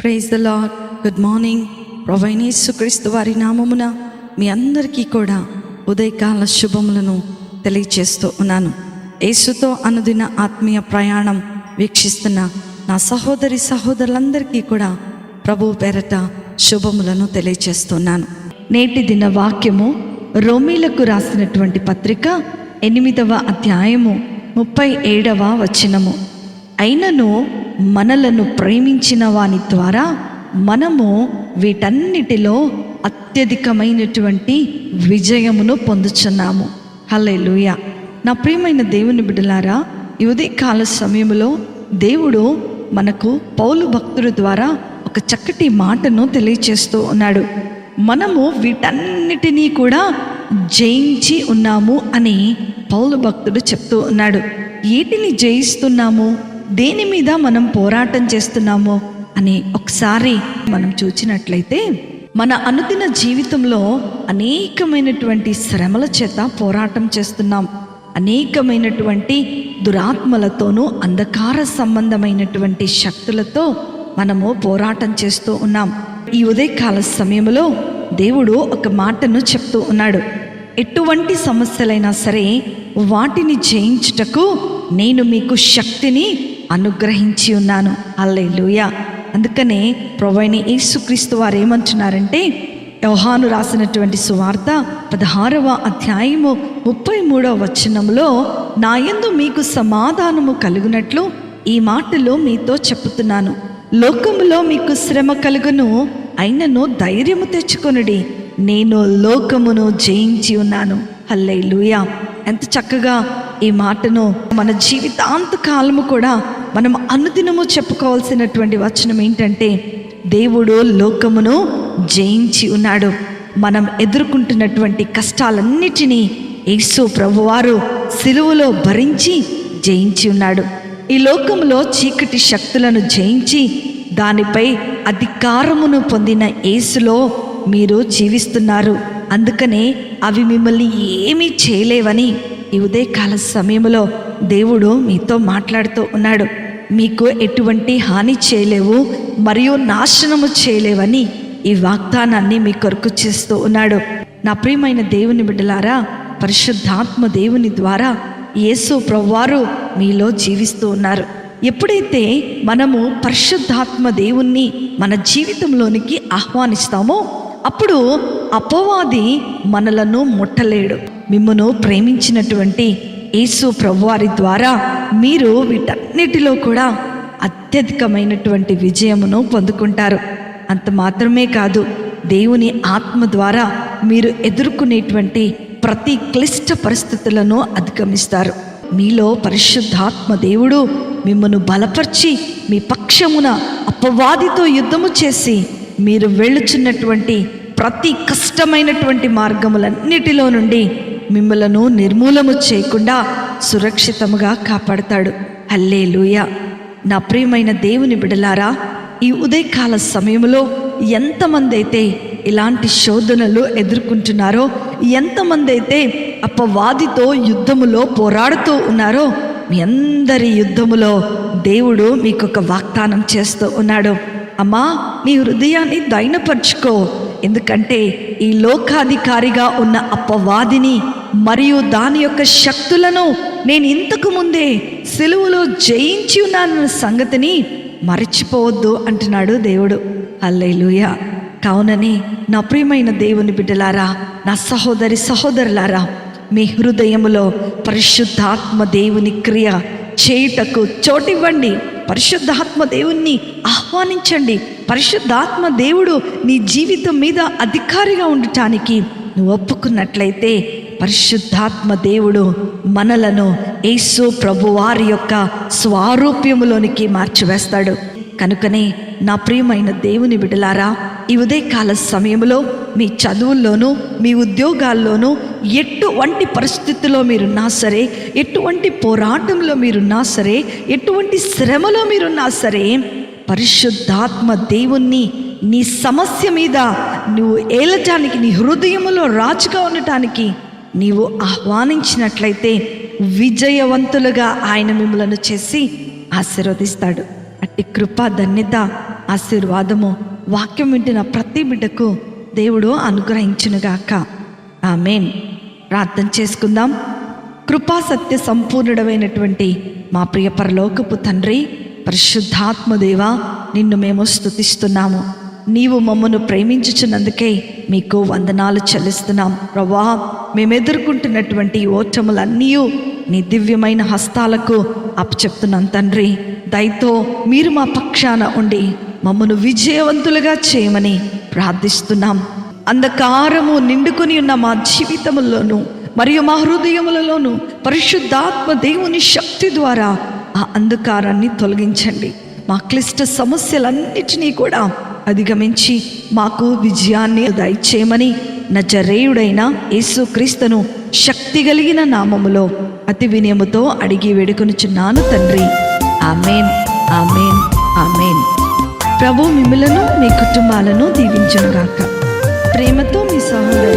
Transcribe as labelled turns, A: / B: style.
A: Praise the lord. Good morning. ప్రభువైన యేసుక్రీస్తు వారి నామమున మీ అందరికీ కూడా ఉదయకాల శుభములను తెలియచేస్తూ ఉన్నాను. యేసుతో అనుదిన ఆత్మీయ ప్రయాణం వీక్షిస్తున్న నా సహోదరి సహోదరులందరికీ కూడా ప్రభు పేరట శుభములను తెలియచేస్తున్నాను. నేటి దిన వాక్యము రోమీలకు రాసినటువంటి పత్రిక 8వ అధ్యాయము 37వ వచనము. అయినను మనలను ప్రేమించిన వాని ద్వారా మనము వీటన్నిటిలో అత్యధికమైనటువంటి విజయమును పొందుచున్నాము. హల్లెలూయా. నా ప్రియమైన దేవుని బిడ్డలారా, ఈ ఉదయకాల సమయంలో దేవుడు మనకు పౌలు భక్తుడి ద్వారా ఒక చక్కటి మాటను తెలియచేస్తూ ఉన్నాడు. మనము వీటన్నిటినీ కూడా జయించి ఉన్నాము అని పౌలు భక్తుడు చెప్తూ ఉన్నాడు. వీటిని జయిస్తున్నాము, దేని మీద మనం పోరాటం చేస్తున్నాము అని ఒకసారి మనం చూచినట్లయితే, మన అనుదిన జీవితంలో అనేకమైనటువంటి శ్రమల చేత పోరాటం చేస్తున్నాం. అనేకమైనటువంటి దురాత్మలతోనూ అంధకార సంబంధమైనటువంటి శక్తులతో మనము పోరాటం చేస్తూ ఉన్నాం. ఈ ఉదయకాల సమయంలో దేవుడు ఒక మాటను చెప్తూ ఉన్నాడు. ఎటువంటి సమస్యలైనా సరే వాటిని జయించుటకు నేను మీకు శక్తిని అనుగ్రహించి ఉన్నాను. హల్లెలూయా. అందుకనే ప్రభువైన యేసుక్రీస్తు వారు ఏమంటున్నారంటే, యోహాను రాసినటువంటి సువార్త 16వ అధ్యాయము 33వ వచనంలో, నా యందు మీకు సమాధానము కలుగునట్లు ఈ మాటలు మీతో చెప్పుతున్నాను. లోకములో మీకు శ్రమ కలుగును, అయినను ధైర్యము తెచ్చుకొనుడి, నేను లోకమును జయించి ఉన్నాను. హల్లెలూయా. ఎంత చక్కగా ఈ మాటను మన జీవితాంత కాలము కూడా మనం అనుదినము చెప్పుకోవాల్సినటువంటి వచనం ఏంటంటే, దేవుడు లోకమును జయించి ఉన్నాడు. మనం ఎదుర్కొంటున్నటువంటి కష్టాలన్నిటినీ యేసు ప్రభువారు సిలువలో భరించి జయించి ఉన్నాడు. ఈ లోకములో చీకటి శక్తులను జయించి దానిపై అధికారమును పొందిన యేసులో మీరు జీవిస్తున్నారు. అందుకనే అవి మిమ్మల్ని ఏమీ చేయలేవని ఈ ఉదయకాల సమయంలో దేవుడు మీతో మాట్లాడుతూ ఉన్నాడు. మీకు ఎటువంటి హాని చేయలేవు మరియు నాశనము చేయలేవని ఈ వాగ్దానాన్ని మీ కొరకు చేస్తూ ఉన్నాడు. నా ప్రియమైన దేవుని బిడ్డలారా, పరిశుద్ధాత్మ దేవుని ద్వారా యేసు ప్రభువారు మీలో జీవిస్తూ ఉన్నారు. ఎప్పుడైతే మనము పరిశుద్ధాత్మ దేవుణ్ణి మన జీవితంలోనికి ఆహ్వానిస్తామో అప్పుడు అపవాది మనలను ముట్టలేడు. మిమ్మును ప్రేమించినటువంటి యేసు ప్రభువారి ద్వారా మీరు వీటన్నిటిలో కూడా అత్యధికమైనటువంటి విజయమును పొందుకుంటారు. అంత మాత్రమే కాదు, దేవుని ఆత్మ ద్వారా మీరు ఎదుర్కొనేటువంటి ప్రతి క్లిష్ట పరిస్థితులను అధిగమిస్తారు. మీలో పరిశుద్ధాత్మ దేవుడు మిమ్మను బలపరిచి మీ పక్షమున అపవాదితో యుద్ధము చేసి మీరు వెళ్ళుచున్నటువంటి ప్రతి కష్టమైనటువంటి మార్గములన్నిటిలో నుండి మిమ్మలను నిర్మూలము చేయకుండా సురక్షితముగా కాపాడుతాడు. హల్లెలూయా. నా ప్రియమైన దేవుని బిడలారా, ఈ ఉదయకాల సమయంలో ఎంతమంది అయితే ఇలాంటి శోధనలు ఎదుర్కొంటున్నారో, ఎంతమంది అయితే అపవాదితో యుద్ధములో పోరాడుతూ ఉన్నారో, మీ అందరి యుద్ధములో దేవుడు మీకు ఒక వాగ్దానం చేస్తూ ఉన్నాడు. అమ్మా, నీ హృదయాన్ని దైనపరుచుకో, ఎందుకంటే ఈ లోకాధికారిగా ఉన్న అపవాదిని మరియు దాని యొక్క శక్తులను నేను ఇంతకు ముందే సిలువలో జయించి ఉన్నానన్న సంగతిని మరచిపోవద్దు అంటున్నాడు దేవుడు. హల్లెలూయా. కావునని నా ప్రియమైన దేవుని బిడ్డలారా, నా సహోదరి సహోదరులారా, మీ హృదయములో పరిశుద్ధాత్మ దేవుని క్రియ చేయుటకు చోటివ్వండి. పరిశుద్ధాత్మ దేవుణ్ణి ఆహ్వానించండి. పరిశుద్ధాత్మ దేవుడు నీ జీవితం మీద అధికారిగా ఉండటానికి నువ్వు ఒప్పుకున్నట్లయితే పరిశుద్ధాత్మ దేవుడు మనలను యేసు ప్రభువారి యొక్క స్వారూప్యములోనికి మార్చివేస్తాడు. కనుకనే నా ప్రియమైన దేవుని బిడ్డలారా, ఈ ఉదయకాల సమయంలో మీ చదువుల్లోనూ మీ ఉద్యోగాల్లోనూ ఎటువంటి పరిస్థితుల్లో మీరున్నా సరే, ఎటువంటి పోరాటంలో మీరున్నా సరే, ఎటువంటి శ్రమలో మీరున్నా సరే, పరిశుద్ధాత్మ దేవుణ్ణి నీ సమస్య మీద నువ్వు ఏలటానికి, నీ హృదయములో రాజుగా ఉండటానికి నీవు ఆహ్వానించినట్లయితే విజయవంతులుగా ఆయన మిమ్మలను చేసి ఆశీర్వదిస్తాడు. అట్టి కృప ధన్యత ఆశీర్వాదము వాక్యం వింటున్న ప్రతి బిడ్డకు దేవుడు అనుగ్రహించునుగాక. ఆమేన్. ప్రార్థన చేసుకుందాం. కృపా సత్య సంపూర్ణుడమైనటువంటి మా ప్రియ పరలోకపు తండ్రి, పరిశుద్ధాత్మదేవా, నిన్ను మేము స్తుతిస్తున్నాము. నీవు మమ్మను ప్రేమించుచున్నందుకే మీకు వందనాలు చెల్లిస్తున్నాం ప్రభువా. మేము ఎదుర్కొంటున్నటువంటి ఓటములన్నీ నీ దివ్యమైన హస్తాలకు అప్పచెప్తున్నాం తండ్రి. దయతో మీరు మా పక్షాన ఉండి మమ్మను విజయవంతులుగా చేయమని ప్రార్థిస్తున్నాం. అంధకారము నిండుకొని ఉన్న మా జీవితముల్లోనూ మరియు మా హృదయములలోనూ పరిశుద్ధాత్మ దేవుని శక్తి ద్వారా ఆ అంధకారాన్ని తొలగించండి. మా క్లిష్ట సమస్యలన్నిటినీ కూడా అధిగమించి మాకు విజయాన్ని దయచేయమని నజరేయుడైన యేసుక్రీస్తును శక్తి కలిగిన నామములో అతి వినయముతో అడిగి వేడుకొనుచున్నాను తండ్రి. ఆమేన్, ఆమేన్, ఆమేన్. ప్రభు మిమ్ములను మీ కుటుంబాలను దీవించునుగాక. ప్రేమతో మీ సహోదరు